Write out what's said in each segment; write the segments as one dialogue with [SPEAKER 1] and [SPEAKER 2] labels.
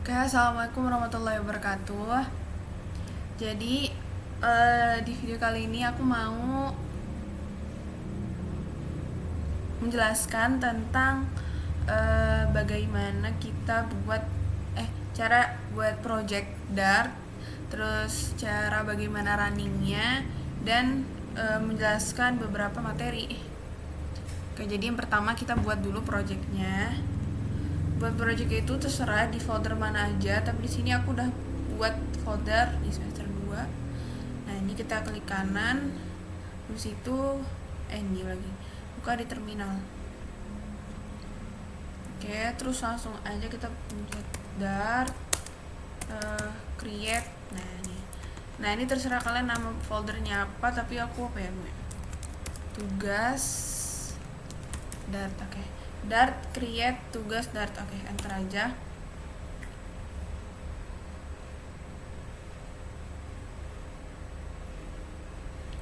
[SPEAKER 1] Oke, assalamualaikum warahmatullahi wabarakatuh. Jadi di video kali ini aku mau menjelaskan tentang bagaimana kita buat cara buat project Dart, terus cara bagaimana runningnya, dan menjelaskan beberapa materi. Oke, jadi yang pertama kita buat dulu projectnya. Buat project itu terserah di folder mana aja, tapi di sini aku udah buat folder di semester 2. Nah, ini kita klik kanan, terus itu ini lagi buka di terminal. Oke, terus langsung aja kita pencet Dart, create. Nah ini terserah kalian nama foldernya apa, tapi aku apa ya, tugas Dart. Oke, Dart create tugas Dart. Oke, enter aja.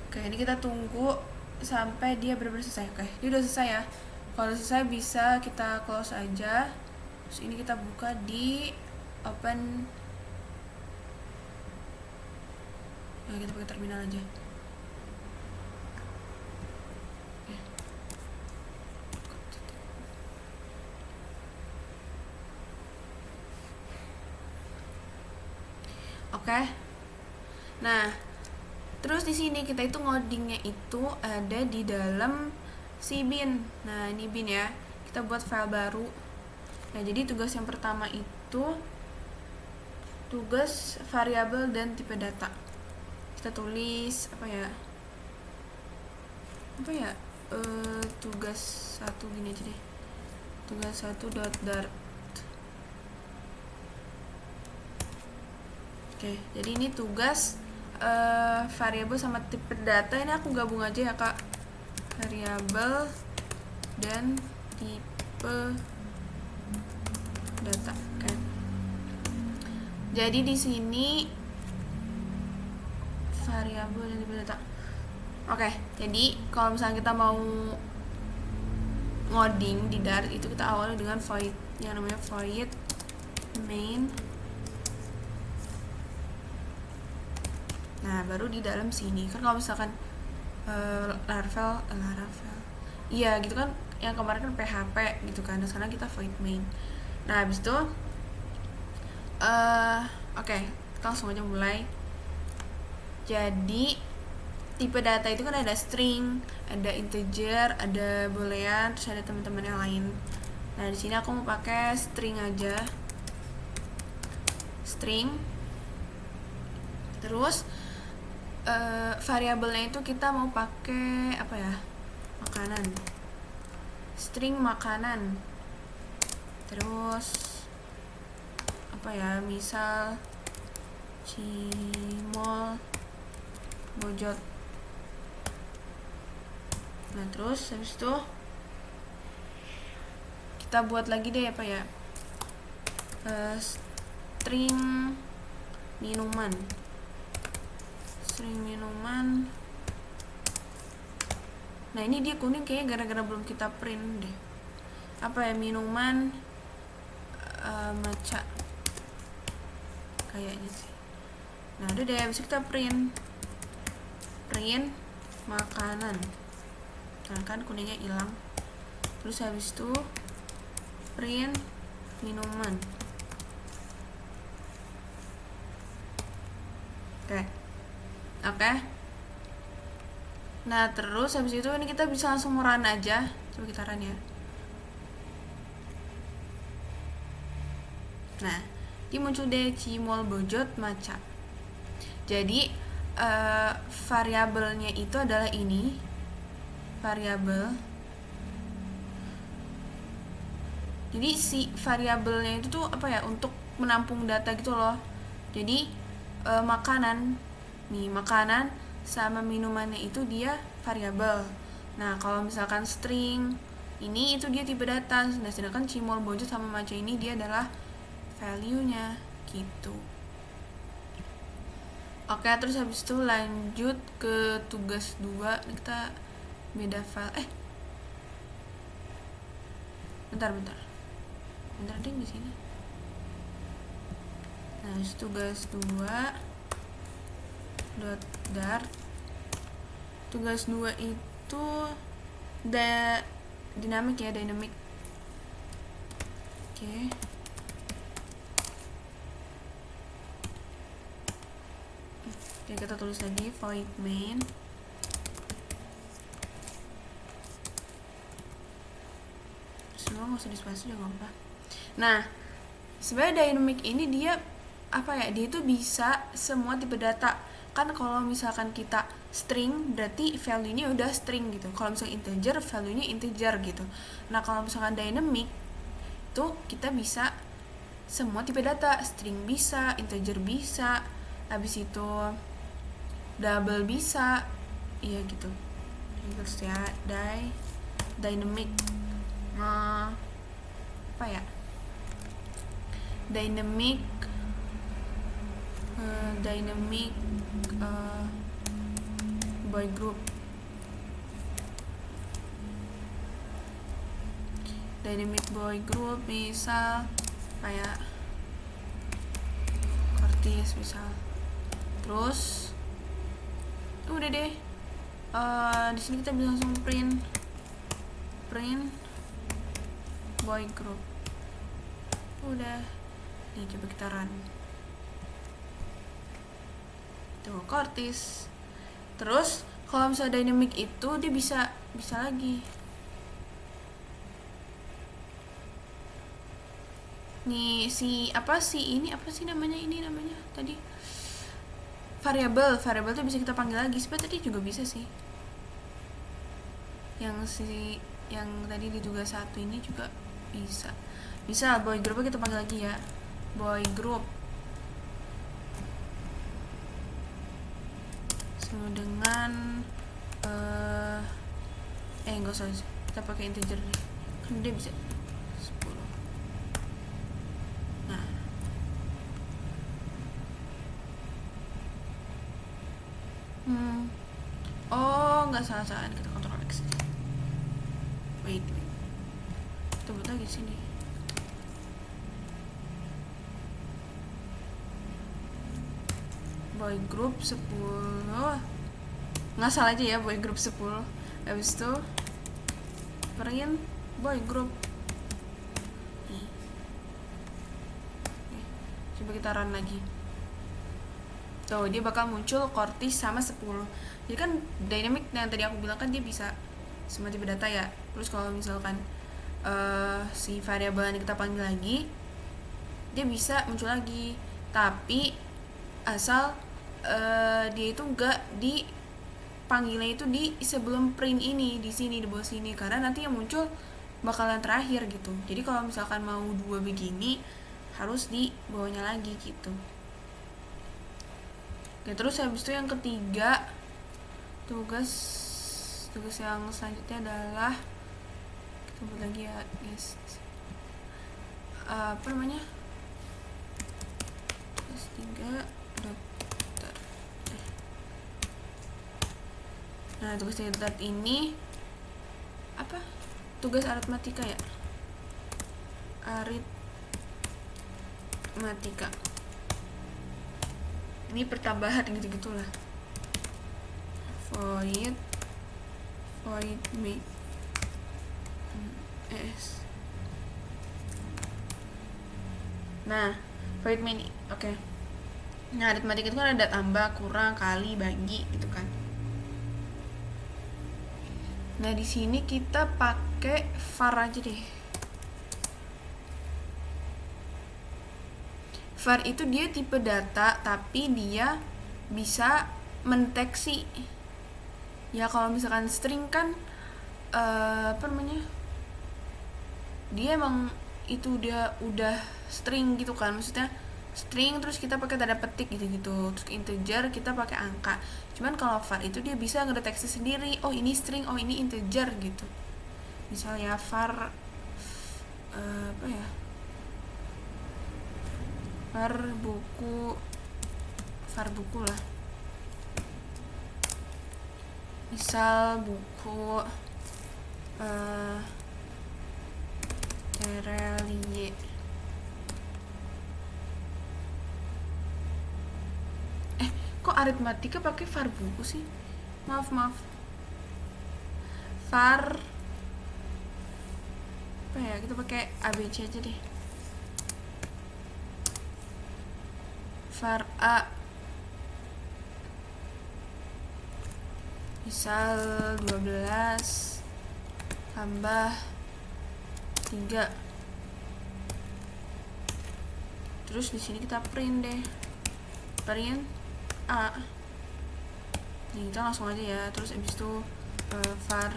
[SPEAKER 1] Oke, ini kita tunggu sampai dia benar-benar selesai. Oke, dia udah selesai ya. Kalau selesai bisa kita close aja. Terus ini kita buka di open. Nah, kita pakai terminal aja. Oke. Nah, terus di sini kita itu ngodingnya itu ada di dalam si bin. Nah, ini bin ya. Kita buat file baru. Nah, jadi tugas yang pertama itu tugas variabel dan tipe data. Kita tulis apa ya? Tugas 1 gini aja deh. Tugas 1.dart. Oke, jadi ini tugas variabel sama tipe data. Ini aku gabung aja ya, Kak. Variabel dan tipe data. Oke. Jadi di sini variabel dan tipe data. Oke, jadi kalau misalnya kita mau ngoding di Dart itu kita awali dengan void yang namanya void main. Nah, baru di dalam sini kan kalau misalkan Laravel iya gitu kan, yang kemarin kan PHP gitu kan, dan sekarang kita void main. Nah, habis itu oke, kita langsung aja mulai. Jadi tipe data itu kan ada string, ada integer, ada boolean, terus ada teman-teman yang lain. Nah, di sini aku mau pakai string aja. String. Terus variabelnya itu kita mau pakai apa ya? Makanan. String makanan. Terus apa ya? Misal cimol bojot. Nah, terus habis itu kita buat lagi deh apa ya? String minuman. Nah, ini dia kuning kayaknya gara-gara belum kita print deh. Apa ya, minuman matcha kayaknya sih. Nah, udah deh, habis kita print makanan. Nah, kan kuningnya hilang. Terus habis itu print minuman. Oke. Nah, terus habis itu ini kita bisa langsung run aja. Coba kita run ya. Nah, dia muncul deh cimol bojot matcha. Jadi variabelnya itu adalah ini, variabel. Jadi si variabelnya itu tuh apa ya, untuk menampung data gitu loh. Jadi makanan sama minumannya itu dia variabel. Nah, kalau misalkan string ini itu dia tipe data. Nah, sedangkan cimol bojot sama matcha ini dia adalah value-nya gitu. Oke, terus habis itu lanjut ke tugas 2. Kita beda file. Bentar ding di sini. Nah, tugas 2 dot dart. Tugas 2 itu dinamik ya, dynamic. Oke. Oke, kita tulis lagi void main. Semua nggak usah dispasi juga nggak apa. Nah, sebenarnya dynamic ini dia apa ya? Dia itu bisa semua tipe data. Kan kalau misalkan kita string berarti value-nya udah string gitu. Kalau misalkan integer value-nya integer gitu. Nah, kalau misalkan dynamic itu kita bisa semua tipe data, string bisa, integer bisa, habis itu double bisa, iya gitu. Terus ya dynamic apa ya? Dynamic boy group. Dynamic boy group misal kayak Curtis misal. Terus udah deh. Di sini kita bisa langsung print boy group. Udah. Nih coba kita run. Tuh Curtis. Terus kalau misalnya dynamic itu dia bisa lagi. Nih ini apa sih namanya tadi variabel tuh bisa kita panggil lagi. Sebenarnya tadi juga bisa sih. Yang tadi di tugas 1 ini juga bisa boy group kita panggil lagi ya, boy group sama dengan enggak usah, kita pakai integer deh, kan dia bisa 10. Nah, nggak salah, kita kontrol X. Wait, kita buat lagi sini. Boy group 10. Nggak salah aja ya, boy group 10. Habis itu print boy group. Coba kita run lagi. Tuh, dia bakal muncul Curtis sama 10. Jadi kan dynamic yang tadi aku bilang kan dia bisa semua tipe data ya. Terus kalau misalkan si variabel yang kita panggil lagi, dia bisa muncul lagi. Tapi asal dia itu enggak dipanggilnya itu di sebelum print ini, di sini, di bawah sini, karena nanti yang muncul bakalan terakhir gitu. Jadi kalau misalkan mau 2 begini harus di bawahnya lagi gitu. Oke, terus habis itu yang ketiga, tugas yang selanjutnya adalah kita buat lagi ya guys, apa namanya, tugas 3 daftar. Nah, tugas 3 daftar ini apa, tugas aritmatika ya, aritmatika. Ini pertambahan gitu-gitulah. Void main Nah, void main, oke. Nah, aritmatika itu kan ada tambah, kurang, kali, bagi gitu kan. Nah, di sini kita pakai var aja deh. Var itu dia tipe data, tapi dia bisa mendeteksi. Ya kalau misalkan string kan apa namanya, dia emang itu udah string gitu kan, maksudnya string terus kita pakai tanda petik gitu. Terus integer kita pakai angka. Cuman kalau var itu dia bisa ngedeteksi sendiri, oh ini string, oh ini integer gitu. Misalnya var apa ya, var buku lah, misal buku Terelie. aritmatika pakai var buku sih? Maaf. Var apa ya, kita pakai ABC aja deh. Var A misal 12 tambah 3. Terus di sini kita print deh, print A. Nih, kita langsung aja ya. Terus abis itu var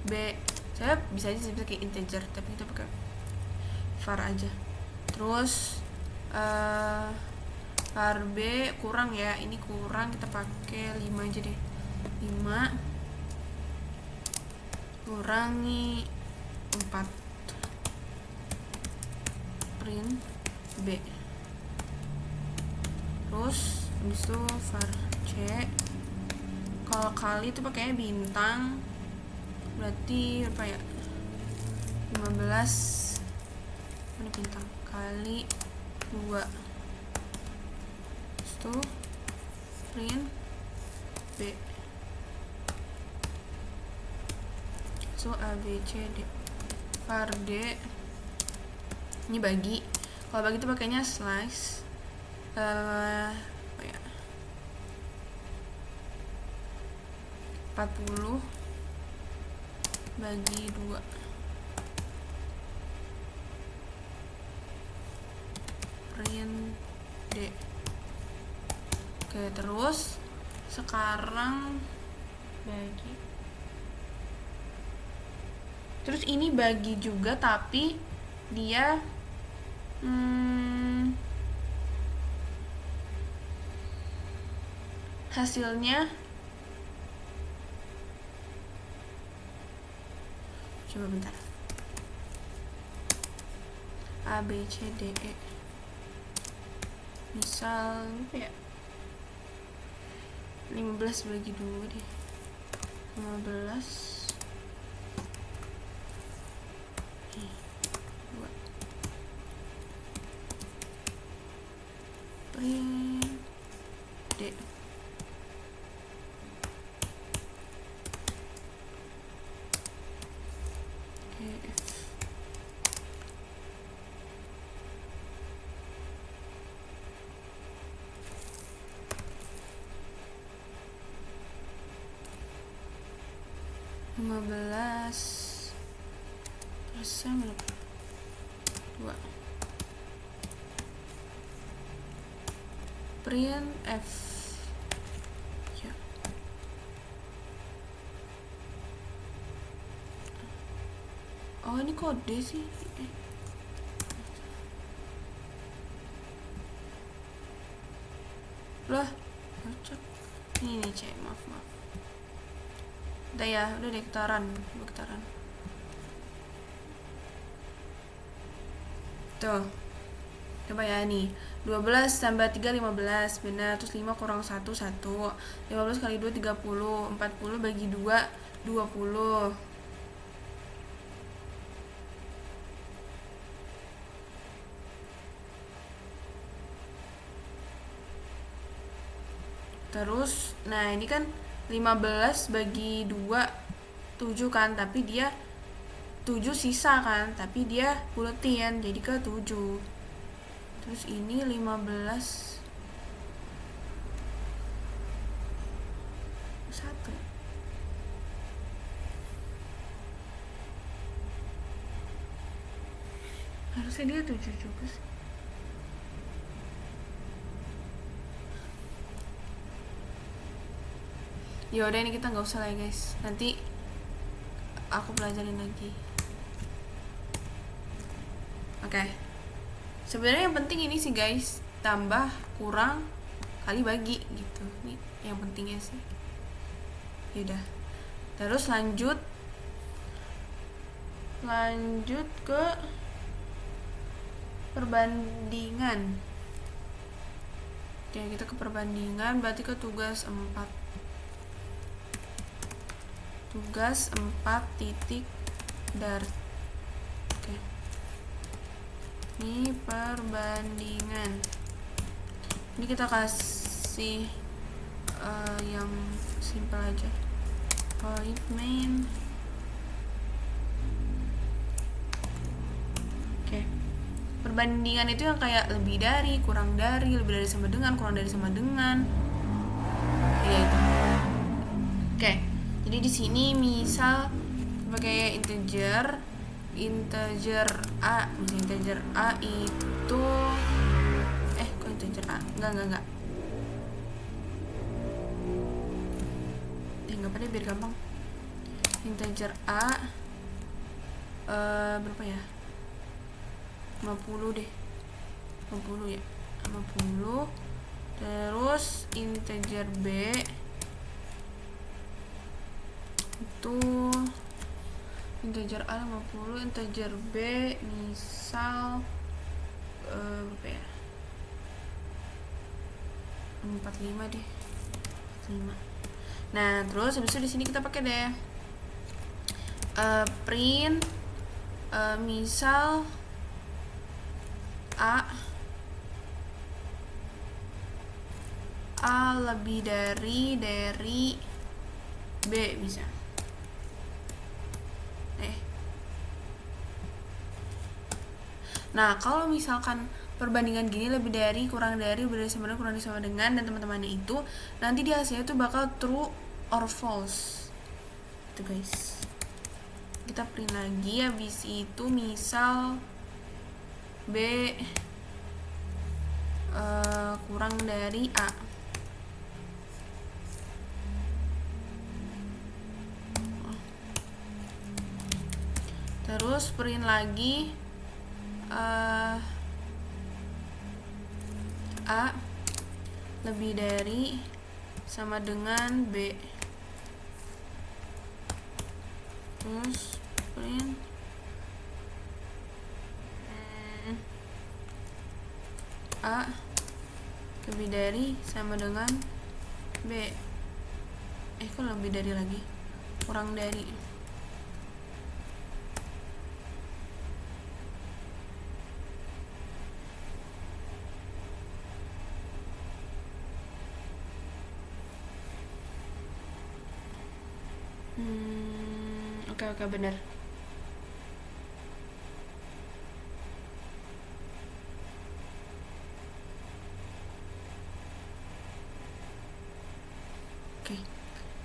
[SPEAKER 1] B, saya bisa aja pakai integer, tapi kita pakai var aja. Terus var B kurang ya, ini kurang, kita pakai 5 aja deh. 5 kurangi 4, print B. Terus habis itu var C, kalau kali itu pakainya bintang, berarti apa ya, 15 mana bintang kali 2. Terus itu print B. So A B C D. Var D ini bagi, kalau bagi itu pakainya slice, apa ya, 40 bagi 2. Print D. Oke, terus sekarang bagi. Terus ini bagi juga, tapi dia hasilnya coba bentar. A B C D E misal apa ya, 15 bagi 2 deh. 15 print D. F. Lima belas persen berapa? 2. Print F ya. Oh, ini kode sih. Lah, cocok. Ini C, maaf. Udah ya, udah dektaran. Tuh. Coba ya nih, 12 tambah 3 15, benar. Terus 5 kurang 1 1. 15 kali 2 30, 40 bagi 2 20. Terus nah ini kan 15 bagi 2 7 kan, tapi dia 7 sisa kan, tapi dia buletin jadi ke 7. Terus ini 15 1. Harusnya dia 7 juga sih. Ya udah, ini kita nggak usah lah ya guys, nanti aku pelajarin lagi. Oke. Sebenarnya yang penting ini sih guys, tambah kurang kali bagi gitu, ini yang pentingnya sih. Yaudah, terus lanjut ke perbandingan. Oke, kita ke perbandingan, berarti ke tugas 4. Tugas 4 titik dart. Oke. Ini perbandingan. Ini kita kasih yang simple aja, void main. Oke. Perbandingan itu yang kayak lebih dari, kurang dari, lebih dari sama dengan, kurang dari sama dengan. Ya itu. Oke. Jadi di sini misal pakai integer A, misalnya integer A itu kok integer A? Enggak. Enggak apa deh biar gampang. Integer A berapa ya? 50 deh. 50 ya. 50. Terus integer B itu integer A 50, integer B misal berapa ya? 45 deh. 45. Nah, terus habis itu di sini kita pakai deh print misal A lebih dari B bisa. Nah, kalau misalkan perbandingan gini lebih dari, kurang dari, lebih dari sama dengan, kurang dari sama dengan, dan teman-temannya itu, nanti di hasilnya itu bakal true or false. Itu guys. Kita print lagi, habis itu misal B kurang dari A. Terus print lagi A lebih dari sama dengan B. Terus print A lebih dari sama dengan B. Kok lebih dari lagi? Kurang dari. Oke, benar. Oke.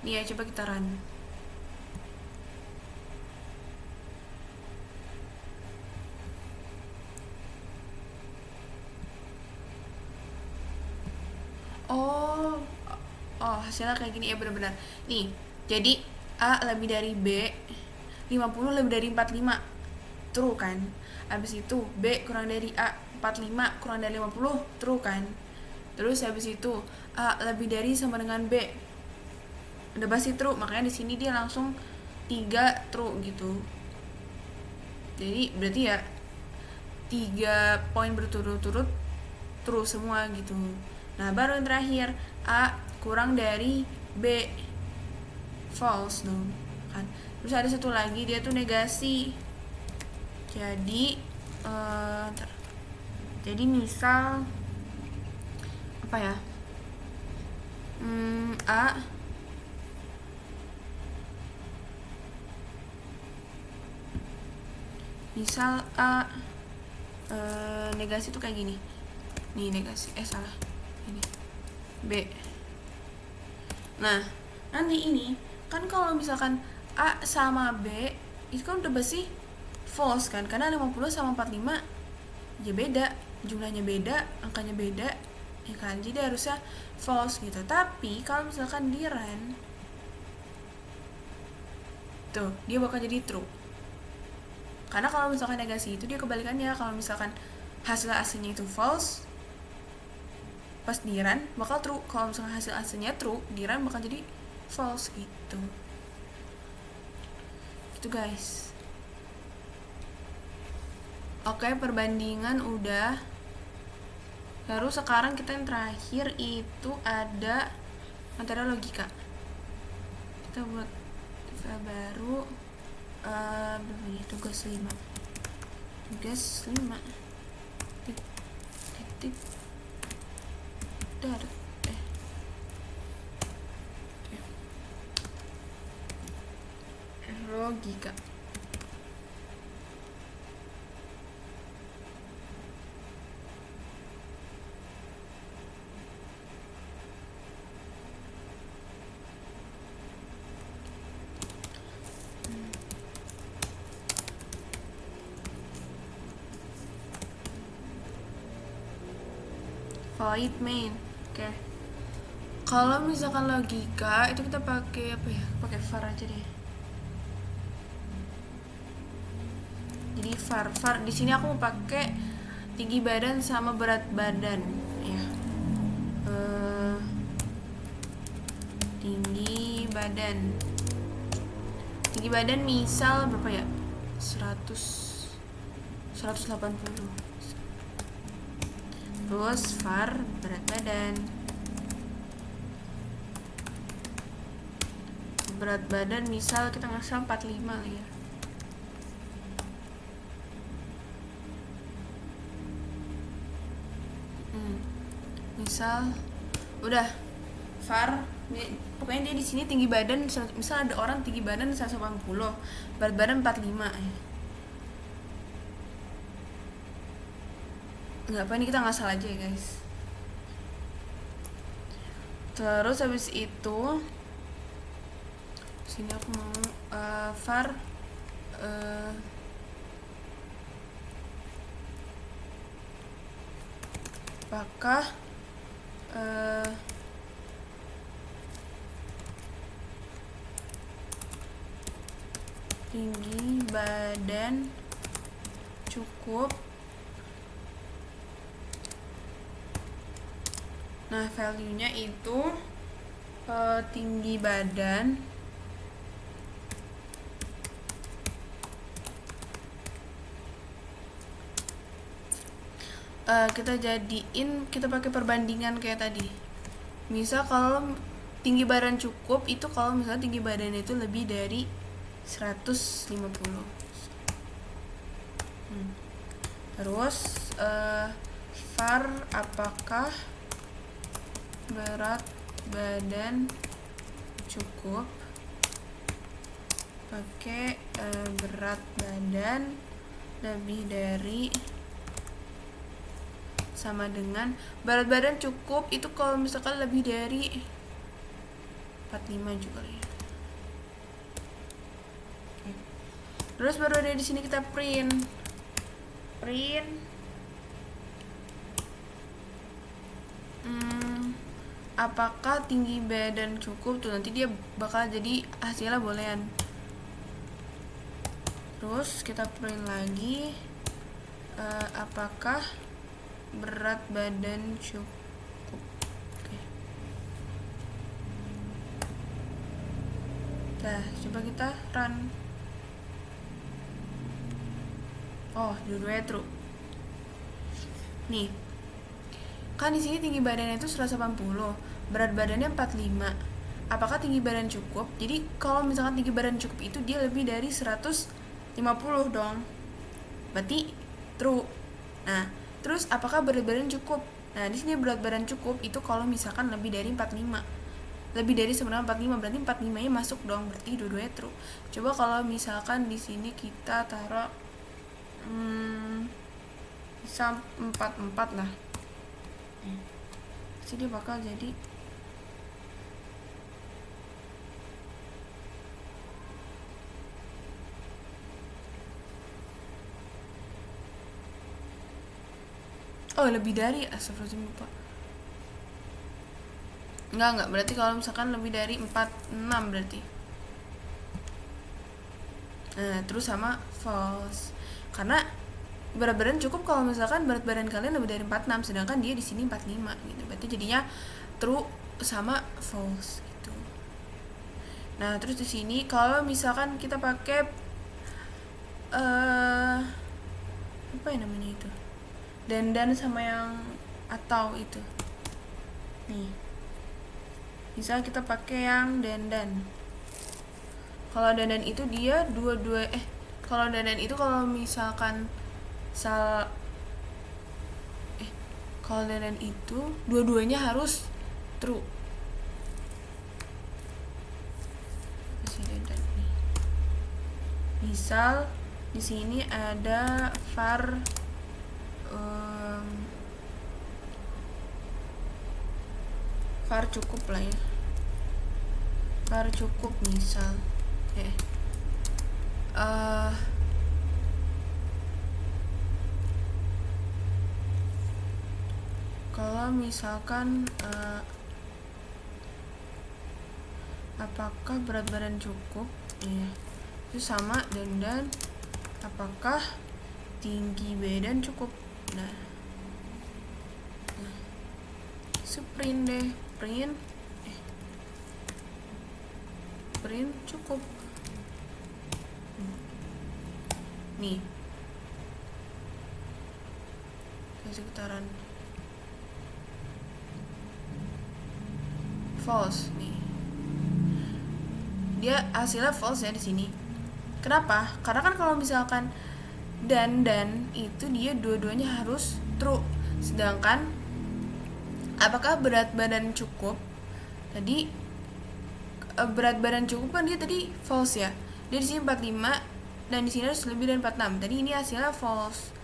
[SPEAKER 1] Nih ya, coba kita run. Hasilnya kayak gini ya, benar-benar. Nih, jadi A lebih dari B, 50 lebih dari 45. True kan? Habis itu B kurang dari A, 45 kurang dari 50, true kan? Terus habis itu A lebih dari sama dengan B. Udah pasti true, makanya di sini dia langsung 3 true gitu. Jadi berarti ya 3 poin berturut-turut true semua gitu. Nah, baru yang terakhir A kurang dari B, false dong kan. Terus ada satu lagi, dia tuh negasi. Jadi jadi misal apa ya, A misal A negasi tuh kayak gini nih, negasi salah ini B. Nah, nanti ini kan kalau misalkan A sama B itu kan udah pasti false kan, karena 50 sama 45 ya beda, jumlahnya beda, angkanya beda ya kan, jadi harusnya false gitu. Tapi kalau misalkan di run tuh, dia bakal jadi true, karena kalau misalkan negasi itu dia kebalikannya. Kalau misalkan hasil aslinya itu false, pas di run bakal true. Kalau misalkan hasil aslinya true, di run bakal jadi false gitu guys. Oke, perbandingan udah. Terus sekarang kita yang terakhir itu ada materi logika. Kita buat file baru, berapa nih? Tugas 5 titik dar logika. Void main. Oke. Kalau misalkan logika itu kita pakai apa ya? Pakai var aja deh. Jadi var di sini aku mau pakai tinggi badan sama berat badan ya. Tinggi badan misal berapa ya? 180. Terus var berat badan misal kita ngasih 45 lah ya. Misal udah var pokoknya dia di sini tinggi badan, misal ada orang tinggi badan 180, berat badan 45 ya. Nggak apa, ini kita ngasal aja ya guys. Terus habis itu sini aku mau var apakah tinggi badan cukup. Nah, value-nya itu tinggi badan kita pakai perbandingan kayak tadi. Misal kalau tinggi badan cukup itu kalau misalnya tinggi badan itu lebih dari 150. Terus var apakah berat badan cukup, pakai berat badan lebih dari sama dengan berat badan cukup itu kalau misalkan lebih dari 45 juga ya. Oke. Terus baru ada di sini kita print apakah tinggi badan cukup tuh, nanti dia bakal jadi hasilnya boolean. Terus kita print lagi apakah berat badan cukup. Oke. Nah, coba kita run. Oh, dua-duanya true. Nih. Kan di sini tinggi badannya itu 180, berat badannya 45. Apakah tinggi badan cukup? Jadi kalau misalkan tinggi badan cukup itu dia lebih dari 150 dong. Berarti true. Nah, terus apakah berat badan cukup? Nah, di sini berat badan cukup itu kalau misalkan lebih dari 45. Lebih dari sebenarnya 45, berarti 45-nya masuk dong. Berarti dua-duanya true. Coba kalau misalkan di sini kita taruh bisa 44 lah. Jadi bakal jadi lebih dari astagfirullahaladzim lupa. Enggak, berarti kalau misalkan lebih dari 46 berarti. Nah, terus sama false. Karena berat badan cukup kalau misalkan berat badan kalian lebih dari 46, sedangkan dia di sini 45 gitu. Berarti jadinya true sama false gitu. Nah, terus di sini kalau misalkan kita pakai apa ya namanya itu? Dan sama yang atau itu. Nih. Misal kita pakai yang dan. Kalau dan itu dia kalau dan itu kalau misalkan kalau dan itu dua-duanya harus true. Masih dan nih. misal di sini ada var cukup lah ya, var cukup misal kalau misalkan apakah berat badan cukup, itu sama dan apakah tinggi badan cukup. Nah print deh, print cukup nih sekitaran false nih, dia hasilnya false ya di sini. Kenapa? Karena kan kalau misalkan dan itu dia dua-duanya harus true. Sedangkan apakah berat badan cukup, tadi berat badan cukup kan dia tadi false ya, dia di sini 45 dan di sini harus lebih dari 46. Tadi ini hasilnya false.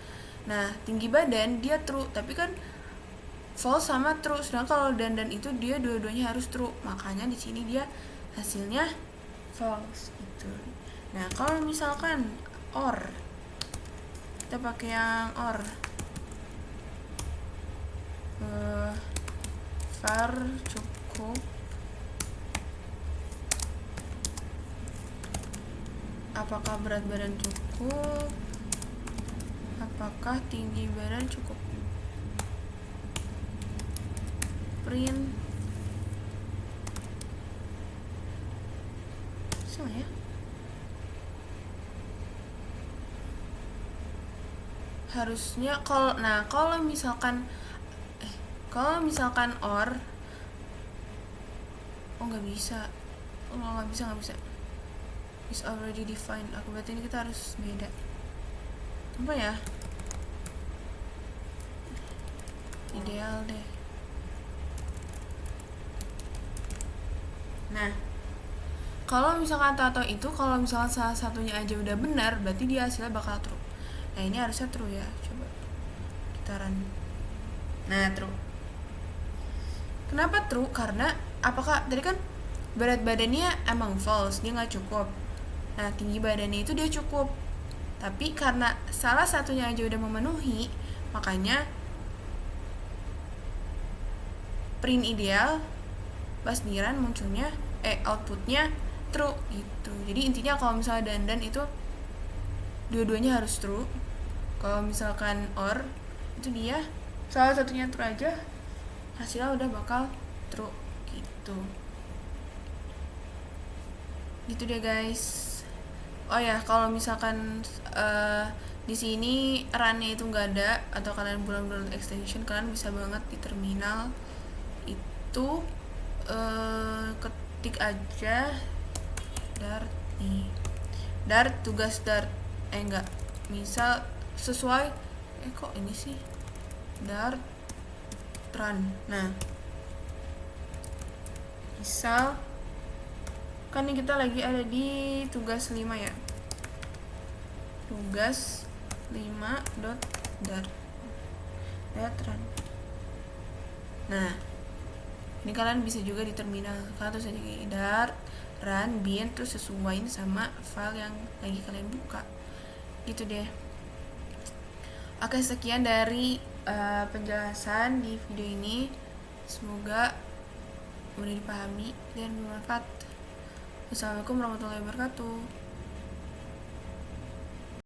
[SPEAKER 1] Nah tinggi badan dia true, tapi kan false sama true. Sedangkan kalau dan itu dia dua-duanya harus true, makanya di sini dia hasilnya false gitu. Nah kalau misalkan or, kita pakai yang or, var cukup apakah berat badan cukup, apakah tinggi badan cukup, print sama ya. Harusnya kalau misalkan or nggak bisa is already defined. Aku berarti ini kita harus beda apa ya, ideal deh. Nah kalau misalkan tato itu kalau misalkan salah satunya aja udah benar, berarti dia hasilnya bakal true. Nah ini harusnya true ya, coba kita run. Nah true. Kenapa true? Karena apakah tadi kan berat badannya emang false, dia nggak cukup. Nah tinggi badannya itu dia cukup, tapi karena salah satunya aja udah memenuhi, makanya print ideal pas di run munculnya outputnya true gitu. Jadi intinya kalau misalnya dan itu dua-duanya harus true. Kalau misalkan or itu dia salah satunya true aja, hasilnya udah bakal true gitu. Gitu deh guys. Oh ya, kalau misalkan di sini runnya itu nggak ada atau kalian belum download extension, kalian bisa banget di terminal itu ketik aja dart nih, dart tugas dart enggak misal sesuai kok ini sih dart run. Nah misal kan ini kita lagi ada di tugas 5 ya, tugas 5.dart run. Nah ini kalian bisa juga di terminal, kalian terus aja kayak dart run bin terus sesuaiin sama file yang lagi kalian buka gitu deh. Oke, sekian dari penjelasan di video ini, semoga mudah dipahami dan bermanfaat. Wassalamualaikum warahmatullahi wabarakatuh.